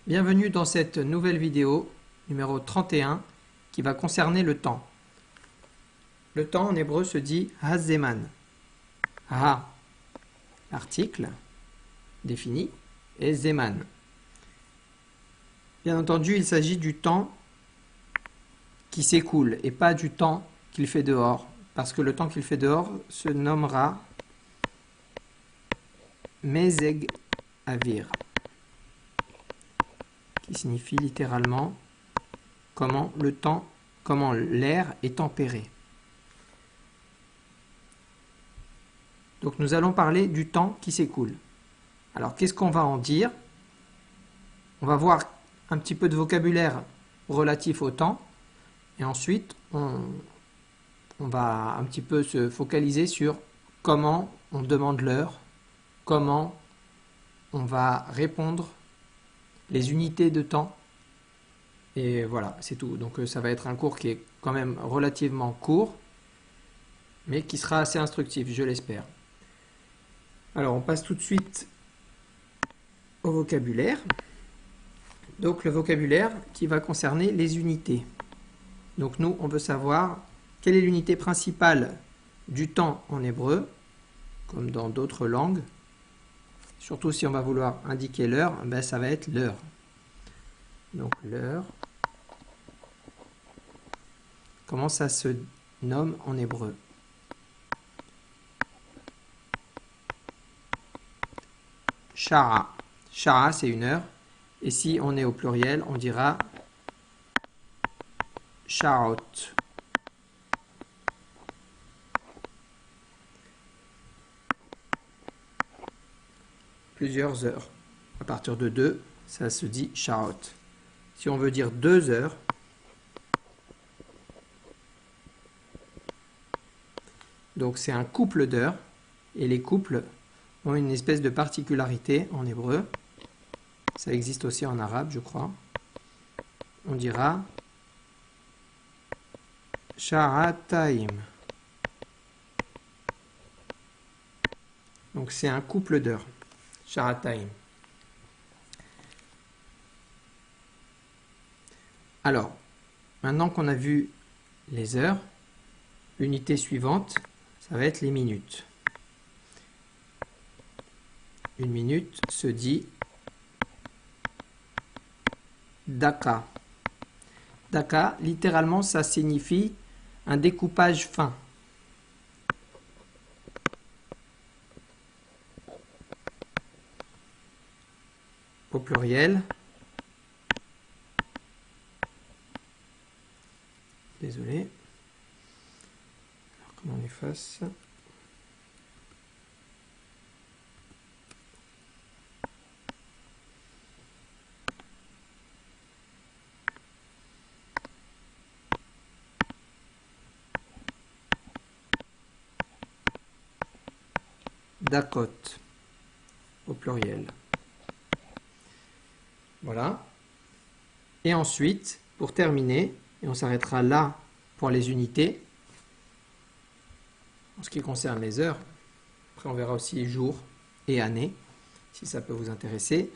Bienvenue dans cette nouvelle vidéo numéro 31 qui va concerner le temps. Le temps en hébreu se dit ha-zeman. Ha, l'article défini, et zeman. Bien entendu, il s'agit du temps qui s'écoule et pas du temps qu'il fait dehors, parce que le temps qu'il fait dehors se nommera mezeg avir, qui signifie littéralement comment l'air est tempéré. Donc nous allons parler du temps qui s'écoule. Alors qu'est-ce qu'on va en dire? On va voir un petit peu de vocabulaire relatif au temps et ensuite on va un petit peu se focaliser sur comment on demande l'heure, comment on va répondre, les unités de temps. Et voilà, c'est tout. Donc ça va être un cours qui est quand même relativement court, mais qui sera assez instructif, je l'espère. Alors on passe tout de suite au vocabulaire. Donc le vocabulaire qui va concerner les unités. Donc nous, on veut savoir quelle est l'unité principale du temps en hébreu, comme dans d'autres langues. Surtout si on va vouloir indiquer l'heure, ben ça va être l'heure. Donc l'heure. Comment ça se nomme en hébreu? Shara. Shara, c'est une heure. Et si on est au pluriel, on dira Sharot. Plusieurs heures. À partir de 2, ça se dit Sharot. Si on veut dire 2 heures, donc c'est un couple d'heures, et les couples ont une espèce de particularité en hébreu. Ça existe aussi en arabe, je crois. On dira Sha'ataim. Donc c'est un couple d'heures. Sha'ataim. Alors, maintenant qu'on a vu les heures, l'unité suivante, ça va être les minutes. Une minute se dit daka. Daka, littéralement, ça signifie un découpage fin. Au pluriel. Désolé. Alors, comment on efface ça? Dakot, au pluriel. Voilà. Et ensuite, pour terminer, et on s'arrêtera là pour les unités, en ce qui concerne les heures. Après, on verra aussi jours et années, si ça peut vous intéresser.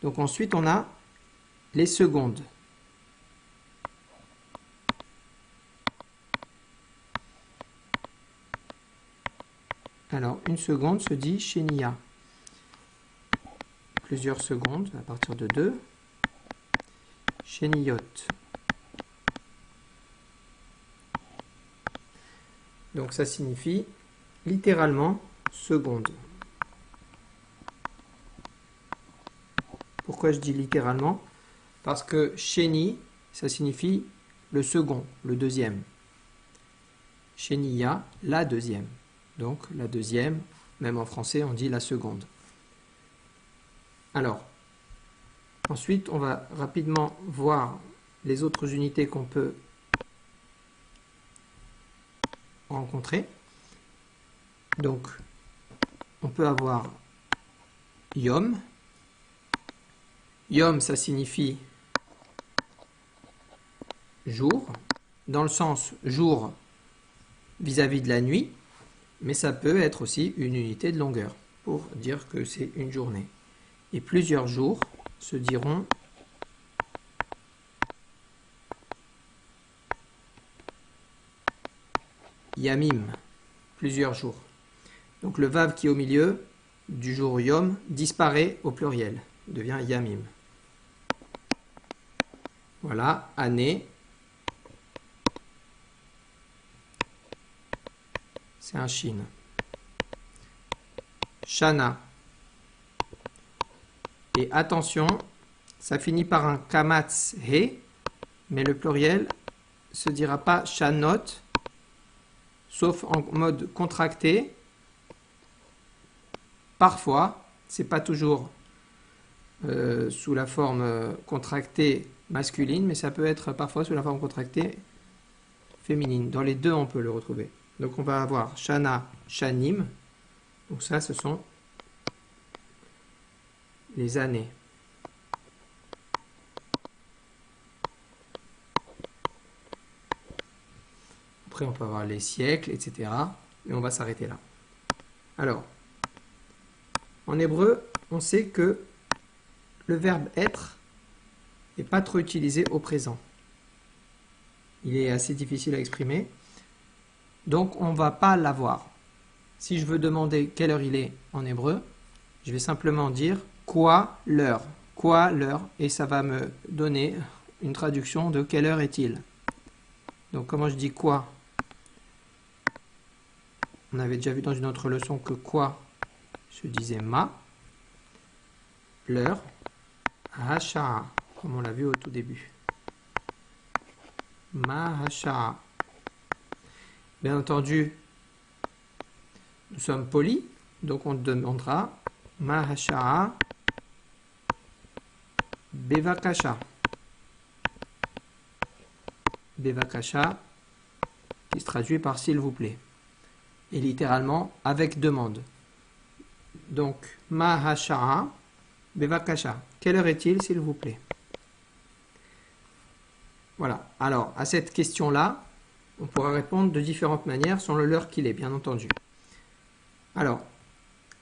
Donc ensuite, on a les secondes. Alors, une seconde se dit shenia. Plusieurs secondes, à partir de 2. Sheniyot. Donc ça signifie littéralement seconde. Pourquoi je dis littéralement? Parce que sheni, ça signifie le second, le deuxième. Sheniya, la deuxième. Donc la deuxième, même en français, on dit la seconde. Alors, ensuite, on va rapidement voir les autres unités qu'on peut rencontrer. Donc, on peut avoir yom. Yom, ça signifie jour, dans le sens jour vis-à-vis de la nuit, mais ça peut être aussi une unité de longueur, pour dire que c'est une journée. Et plusieurs jours se diront yamim, plusieurs jours. Donc le vav qui est au milieu du jour yom disparaît au pluriel, devient yamim. Voilà, année. C'est un shin. Shana. Et attention, ça finit par un kamatz he, mais le pluriel se dira pas shanot, sauf en mode contracté. Parfois, c'est pas toujours sous la forme contractée masculine, mais ça peut être parfois sous la forme contractée féminine. Dans les deux, on peut le retrouver. Donc on va avoir shana, shanim. Donc ça, ce sont les années. Après, on peut avoir les siècles, etc. Mais on va s'arrêter là. Alors, en hébreu, on sait que le verbe être n'est pas trop utilisé au présent. Il est assez difficile à exprimer. Donc, on ne va pas l'avoir. Si je veux demander quelle heure il est en hébreu, je vais simplement dire quoi l'heure. Quoi l'heure, et ça va me donner une traduction de quelle heure est-il. Donc, comment je dis quoi? On avait déjà vu dans une autre leçon que quoi se disait ma. L'heure, hasha'a, comme on l'a vu au tout début. Ma hasha'a. Bien entendu, nous sommes polis, donc on demandera ma hasha'a bevakasha. Bevakasha, qui se traduit par s'il vous plaît. Et littéralement avec demande. Donc, ma hasha'a bevakasha. Quelle heure est-il, s'il vous plaît? Voilà. Alors, à cette question-là, on pourra répondre de différentes manières selon l'heure qu'il est, bien entendu. Alors,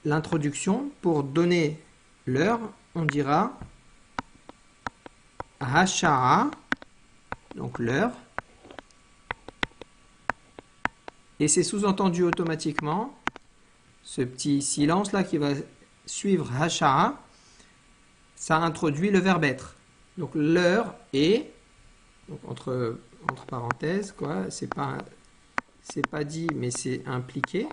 l'introduction, pour donner l'heure, on dira hasha'a, donc l'heure, et c'est sous-entendu automatiquement, ce petit silence-là qui va suivre hasha'a, ça introduit le verbe être. Donc l'heure est, donc entre parenthèses, quoi, c'est pas dit, mais c'est impliqué.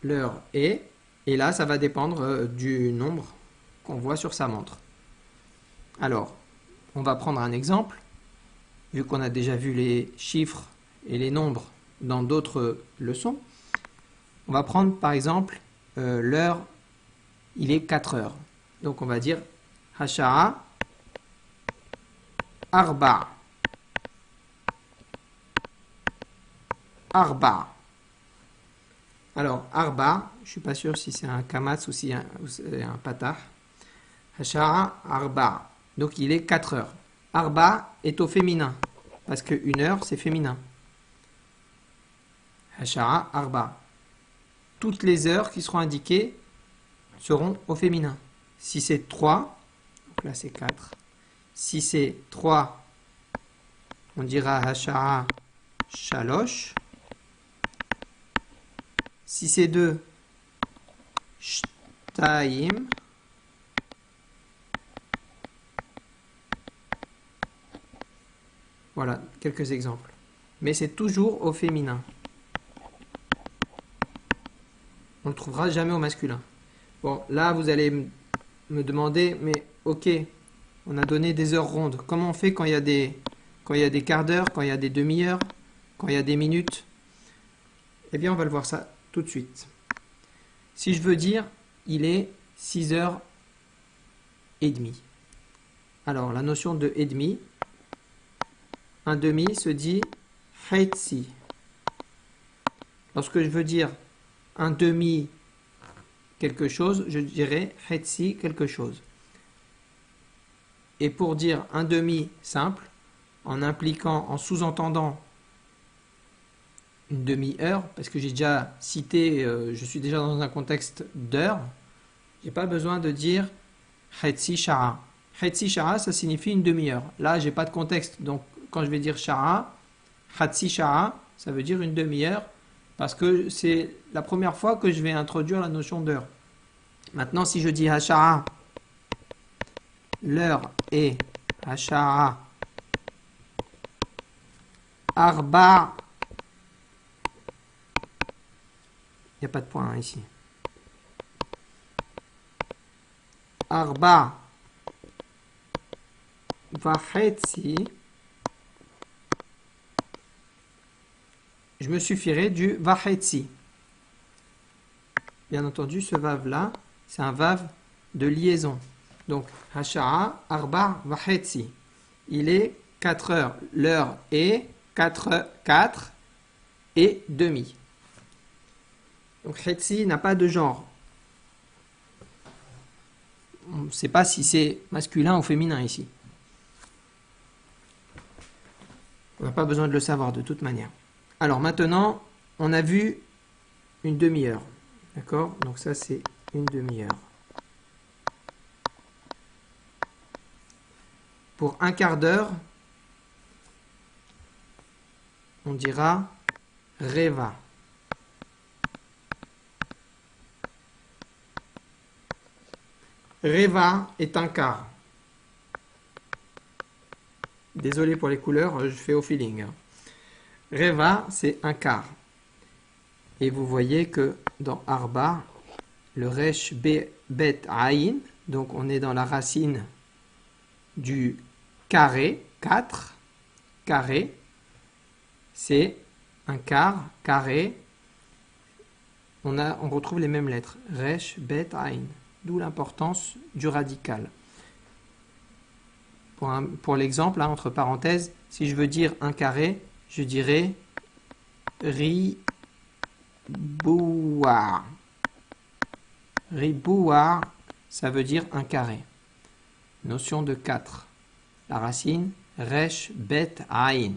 L'heure est, et là, ça va dépendre du nombre qu'on voit sur sa montre. Alors, on va prendre un exemple, vu qu'on a déjà vu les chiffres et les nombres dans d'autres leçons. On va prendre par exemple l'heure, il est 4 heures. Donc on va dire hasha'a arba. Arba. Alors arba, je ne suis pas sûr si c'est un kamatz ou si c'est un patah. Hasha'a arba. Donc il est 4 heures. Arba est au féminin, parce que 1 heure c'est féminin. Hasha'a arba. Toutes les heures qui seront indiquées seront au féminin. Si c'est 3, donc là c'est 4. Si c'est 3, on dira hasha'a shalosh. Si c'est 2, shtaim. Voilà, quelques exemples. Mais c'est toujours au féminin. On ne le trouvera jamais au masculin. Bon, là, vous allez me demander, mais ok, on a donné des heures rondes. Comment on fait quand il y a des quarts d'heure, quand il y a des demi-heures, quand il y a des minutes? Eh bien, on va le voir ça tout de suite. Si je veux dire, il est 6h30. Alors, la notion de et demi, un demi se dit hetsi. Lorsque je veux dire un demi quelque chose, je dirais hetsi quelque chose. Et pour dire un demi simple, en impliquant, en sous-entendant une demi-heure, parce que j'ai déjà cité, je suis déjà dans un contexte d'heure, j'ai pas besoin de dire hetsi sha'a. Hetsi sha'a, ça signifie une demi-heure. Là, j'ai pas de contexte, donc quand je vais dire sha'a, hatsi sha'a, ça veut dire une demi-heure, parce que c'est la première fois que je vais introduire la notion d'heure. Maintenant, si je dis Hashara, l'heure est Hashara Arba, il n'y a pas de point hein, ici. Arba Vahetsi, je me suffirai du Vahetsi. Bien entendu, ce vav-là, c'est un vav de liaison. Donc, Hashara Arba Vahetsi. Il est 4 heures. L'heure est 4 et demi. Donc, Hetsi n'a pas de genre. On ne sait pas si c'est masculin ou féminin ici. On n'a pas besoin de le savoir de toute manière. Alors maintenant, on a vu une demi-heure. D'accord? Donc ça, c'est une demi-heure. Pour un quart d'heure, on dira Reva. Reva est un quart. Désolé pour les couleurs, je fais au feeling. Reva, c'est un quart. Et vous voyez que dans Arba, le Resh Bet Aïn, donc on est dans la racine du carré, 4, carré, c'est un quart, carré. On retrouve les mêmes lettres, Resh Bet Aïn, d'où l'importance du radical. Pour l'exemple, hein, entre parenthèses, si je veux dire un carré, je dirais Ribouar. Ribouar, ça veut dire un carré. Notion de 4. La racine, Resh, Bet, Aïn.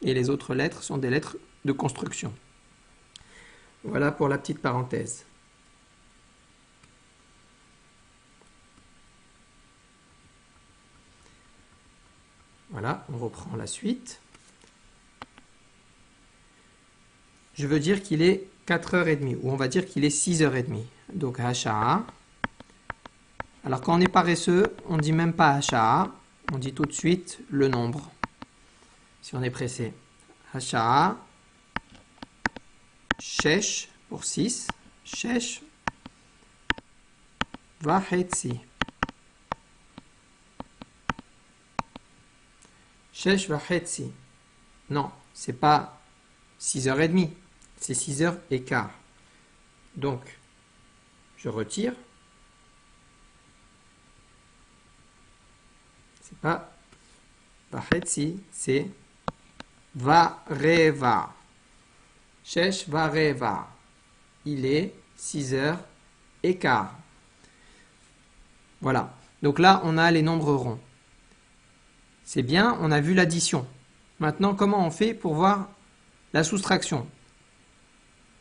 Et les autres lettres sont des lettres de construction. Voilà pour la petite parenthèse. Voilà, on reprend la suite. Je veux dire qu'il est 4h30, ou on va dire qu'il est 6h30. Donc Hasha'a. Alors quand on est paresseux, on ne dit même pas Hasha'a, on dit tout de suite le nombre. Si on est pressé. Hasha'a. Shesh pour 6. Shesh. Vahetsi. Shesh Vahetsi. Non, c'est pas 6h30, c'est 6h15. Donc, je retire. C'est pas Vahetsi, c'est Vareva. Shesh Vareva. Il est 6h15. Voilà. Donc là, on a les nombres ronds. C'est bien, on a vu l'addition. Maintenant, comment on fait pour voir la soustraction?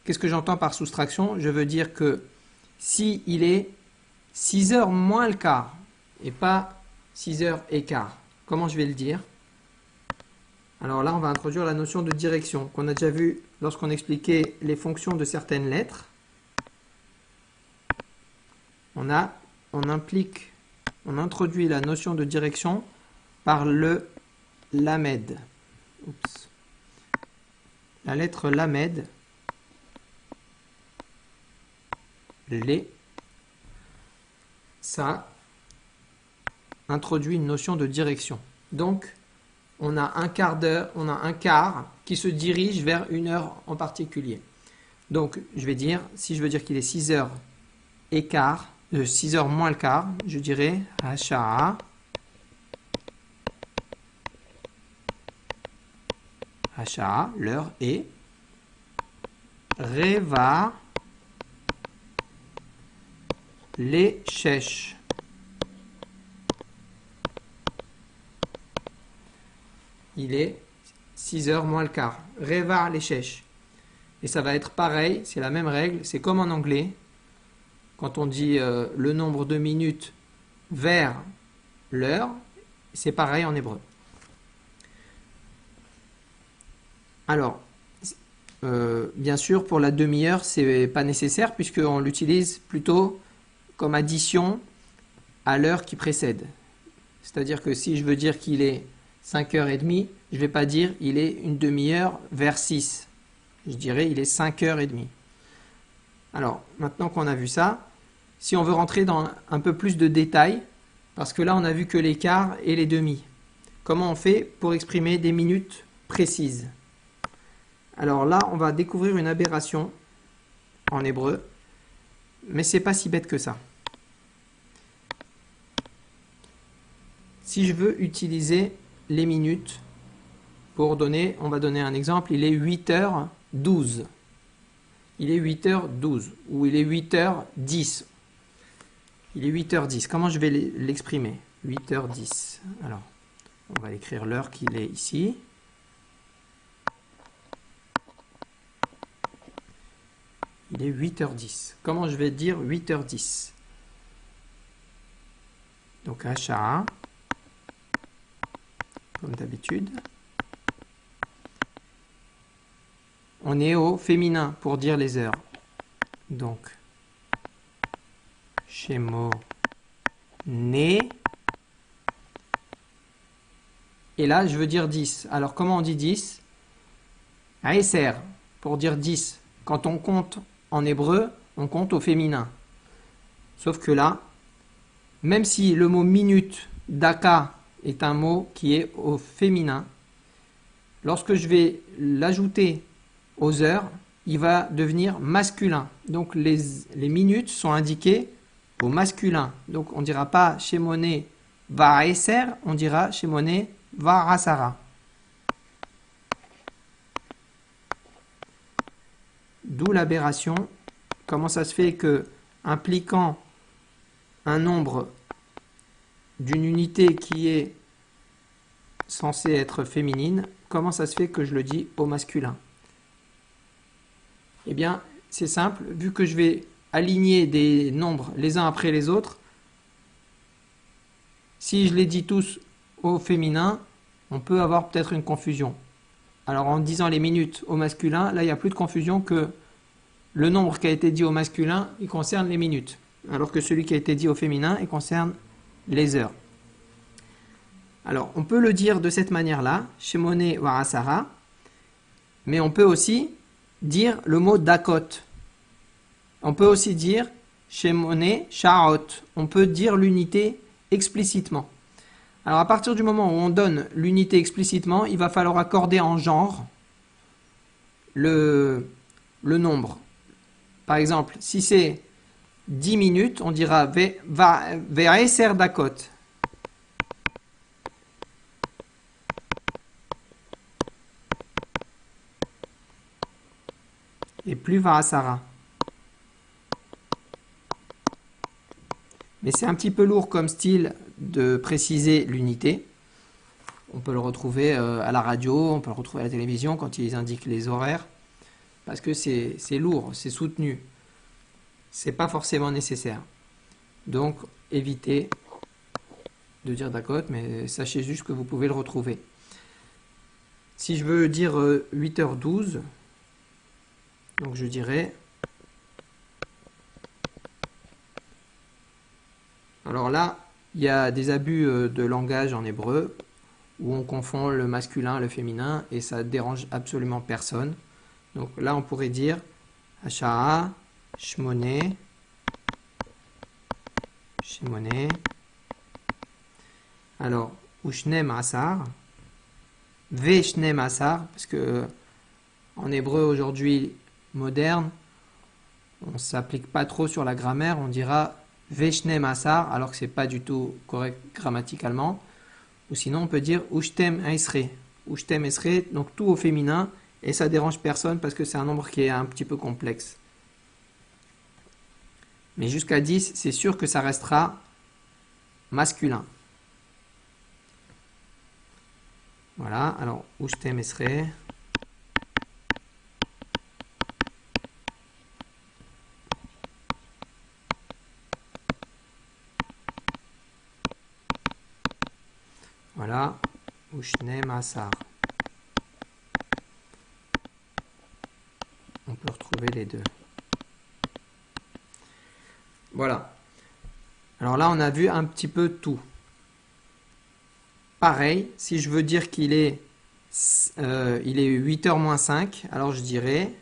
Qu'est-ce que j'entends par soustraction? Je veux dire que si il est 6h moins le quart, et pas 6h15, comment je vais le dire? Alors là, on va introduire la notion de direction, qu'on a déjà vu lorsqu'on expliquait les fonctions de certaines lettres. On introduit la notion de direction par le lamed. Oups. La lettre lamed, ça introduit une notion de direction. Donc, on a un quart d'heure, on a un quart qui se dirige vers une heure en particulier. Donc, je vais dire, si je veux dire qu'il est 6h15, 6h moins le quart, je dirais Hasha'a. Hasha'a, l'heure est Reva les shesh. Il est 6h moins le quart. Reva les shesh. Et ça va être pareil, c'est la même règle, c'est comme en anglais. Quand on dit le nombre de minutes vers l'heure, c'est pareil en hébreu. Alors, bien sûr, pour la demi-heure, c'est pas nécessaire puisqu'on l'utilise plutôt comme addition à l'heure qui précède. C'est-à-dire que si je veux dire qu'il est 5h30, je ne vais pas dire il est une demi-heure vers 6. Je dirais il est 5h30. Alors, maintenant qu'on a vu ça, si on veut rentrer dans un peu plus de détails, parce que là on a vu que les quarts et les demi. Comment on fait pour exprimer des minutes précises? Alors là, on va découvrir une aberration en hébreu, mais c'est pas si bête que ça. Si je veux utiliser les minutes pour donner, on va donner un exemple, il est 8h12. Il est 8h12 ou il est 8h10. Il est 8h10. Comment je vais l'exprimer? 8h10. Alors, on va écrire l'heure qu'il est ici. Il est 8h10. Comment je vais dire 8h10? Donc, Hachara, comme d'habitude. On est au féminin pour dire les heures. Donc, Shemo, né. Et là, je veux dire 10. Alors, comment on dit 10? Aeser, pour dire 10. Quand on compte en hébreu, on compte au féminin. Sauf que là, même si le mot minute, daka, est un mot qui est au féminin, lorsque je vais l'ajouter aux heures, il va devenir masculin. Donc les minutes sont indiquées au masculin. Donc on ne dira pas Shemone Vaeser, on dira Shemone Varasara. D'où l'aberration. Comment ça se fait que, impliquant un nombre d'une unité qui est censée être féminine, comment ça se fait que je le dis au masculin? Eh bien, c'est simple, vu que je vais aligner des nombres les uns après les autres, si je les dis tous au féminin, on peut avoir peut-être une confusion. Alors en disant les minutes au masculin, là il n'y a plus de confusion que le nombre qui a été dit au masculin, il concerne les minutes, alors que celui qui a été dit au féminin, il concerne les heures. Alors on peut le dire de cette manière-là, Shemone Warasara, mais on peut aussi dire le mot dakot. On peut aussi dire Shemone Sha'ot. On peut dire l'unité explicitement. Alors à partir du moment où on donne l'unité explicitement, il va falloir accorder en genre le nombre. Par exemple, si c'est 10 minutes, on dira Ve'eser dakot. Et plus Va'asara. Mais c'est un petit peu lourd comme style de préciser l'unité. On peut le retrouver à la radio, on peut le retrouver à la télévision quand ils indiquent les horaires. Parce que c'est lourd, c'est soutenu. C'est pas forcément nécessaire. Donc, évitez de dire dakot, mais sachez juste que vous pouvez le retrouver. Si je veux dire 8h12, donc je dirais... Alors là, il y a des abus de langage en hébreu où on confond le masculin, le féminin, et ça dérange absolument personne. Donc là, on pourrait dire Hasha'a, Shmone, Shemone. Alors, Ushnem Asar, Veshnem Asar, parce que en hébreu aujourd'hui moderne, on ne s'applique pas trop sur la grammaire, on dira Veshnem Asar, alors que ce n'est pas du tout correct grammaticalement. Ou sinon, on peut dire Ushtem Esre. Ushtem Esre, donc tout au féminin, et ça dérange personne parce que c'est un nombre qui est un petit peu complexe. Mais jusqu'à 10, c'est sûr que ça restera masculin. Voilà, alors Ushtem Esre. Voilà, Ushnem Asar. on peut retrouver les deux. Voilà. Alors là, on a vu un petit peu tout. Pareil, si je veux dire qu'il est, il est 8h moins 5, alors je dirais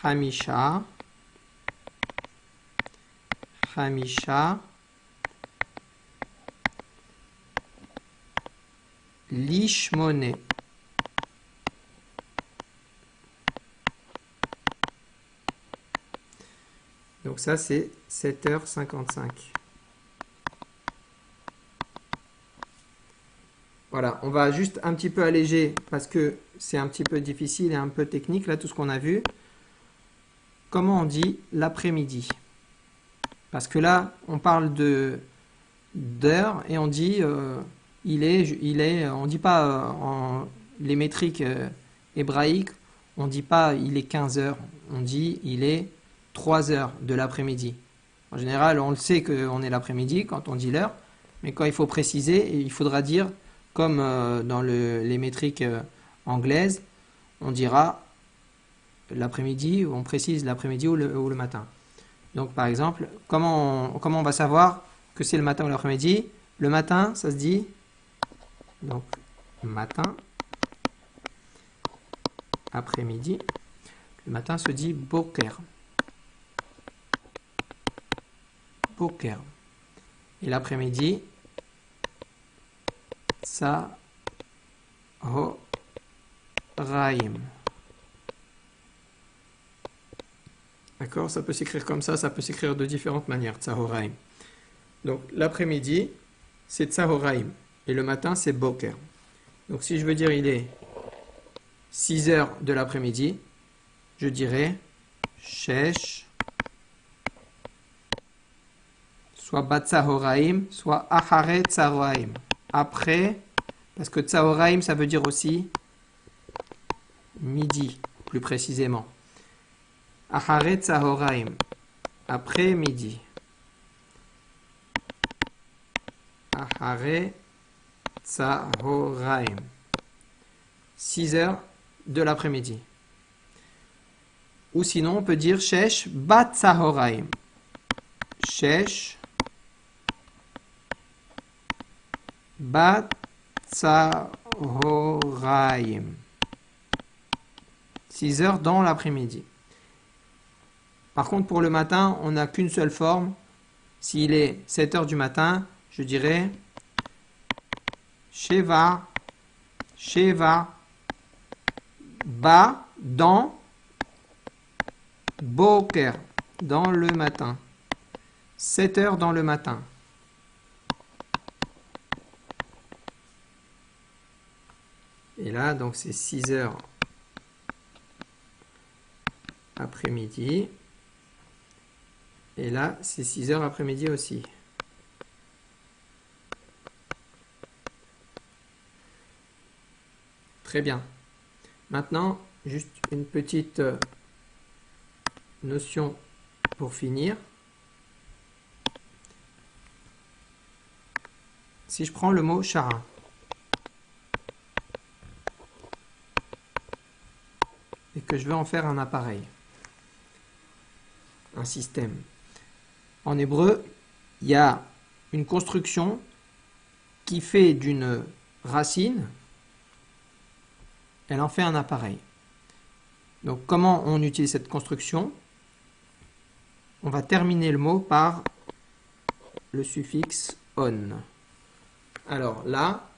Hamisha, Hamisha, Lishmone. Donc ça, c'est 7h55. Voilà, on va juste un petit peu alléger parce que c'est un petit peu difficile et un peu technique, là, tout ce qu'on a vu. Comment on dit l'après-midi? Parce que là, on parle d'heure et on dit on dit pas en les métriques hébraïques, on dit pas il est 15 heures, on dit il est 3 heures de l'après-midi. En général, on le sait qu'on est l'après-midi quand on dit l'heure, mais quand il faut préciser, il faudra dire, comme dans les métriques anglaises, on dira l'après-midi, on précise l'après-midi ou le matin. Donc par exemple, comment on va savoir que c'est le matin ou l'après-midi? Le matin, ça se dit, donc matin, après-midi. Le matin se dit boker. Boker. Et l'après-midi, Sahoraim. D'accord? Ça peut s'écrire comme ça peut s'écrire de différentes manières, Tsahoraim. Donc l'après-midi, c'est Tsahoraim. Et le matin, c'est Boker. Donc si je veux dire il est 6 heures de l'après-midi, je dirais Shesh, soit Bat Tsahoraim, soit Ahare Tsahoraim. Après, parce que Tsahoraim, ça veut dire aussi midi, plus précisément. Ahare Tsahoraim, après midi. Ahare Tsahoraim, 6 heures de l'après-midi. Ou sinon, on peut dire Shesh Bat Tsahoraim. Shesh Bat Tsahoraim. 6 heures dans l'après-midi. Par contre, pour le matin, on n'a qu'une seule forme. S'il est 7 heures du matin, je dirais Sheva, Sheva, Ba, dans, Boker, dans le matin. 7 heures dans le matin. Et là, donc c'est 6 heures après-midi. Et là, c'est 6 heures après-midi aussi. Très bien. Maintenant, juste une petite notion pour finir. Si je prends le mot Shara et que je veux en faire un appareil, un système. En hébreu, il y a une construction qui fait d'une racine, elle en fait un appareil. Donc comment on utilise cette construction? On va terminer le mot par le suffixe on. Alors là,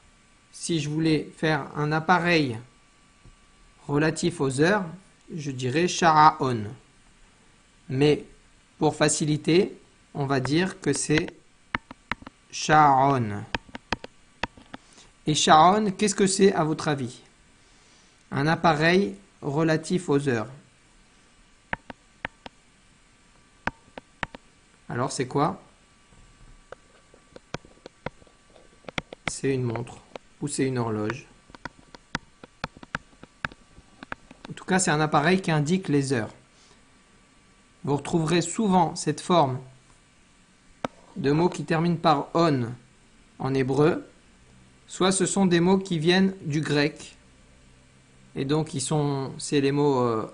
si je voulais faire un appareil relatif aux heures, je dirais sha'aon. Mais pour faciliter, on va dire que c'est sha'on. Et sha'on, qu'est-ce que c'est à votre avis? Un appareil relatif aux heures. Alors c'est quoi? C'est une montre ou c'est une horloge. En tout cas, c'est un appareil qui indique les heures. Vous retrouverez souvent cette forme de mots qui terminent par on en hébreu. Soit ce sont des mots qui viennent du grec. Et donc, c'est les mots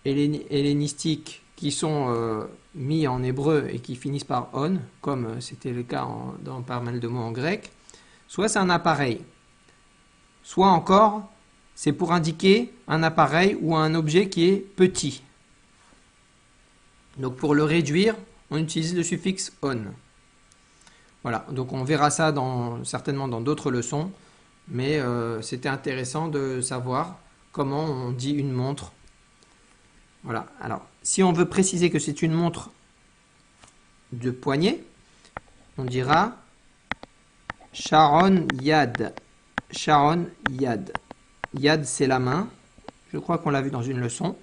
hellénistiques qui sont mis en hébreu et qui finissent par on, comme c'était le cas dans pas mal de mots en grec, soit c'est un appareil, soit encore c'est pour indiquer un appareil ou un objet qui est petit. Donc pour le réduire, on utilise le suffixe on. Voilà, donc on verra ça certainement dans d'autres leçons, mais c'était intéressant de savoir comment on dit une montre. Voilà, alors si on veut préciser que c'est une montre de poignet, on dira Sharon Yad. Sharon Yad. Yad, c'est la main. Je crois qu'on l'a vu dans une leçon.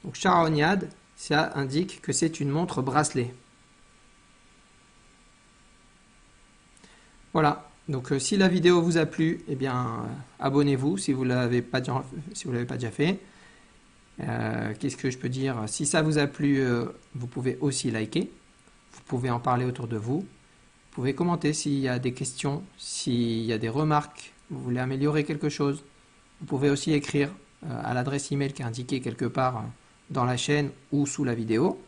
Donc Sharon Yad, ça indique que c'est une montre bracelet. Voilà. Donc si la vidéo vous a plu, eh bien abonnez-vous si vous l'avez pas déjà fait. Qu'est-ce que je peux dire? Si ça vous a plu, vous pouvez aussi liker. Vous pouvez en parler autour de vous. Vous pouvez commenter s'il y a des questions, s'il y a des remarques, vous voulez améliorer quelque chose. Vous pouvez aussi écrire à l'adresse email qui est indiquée quelque part dans la chaîne ou sous la vidéo.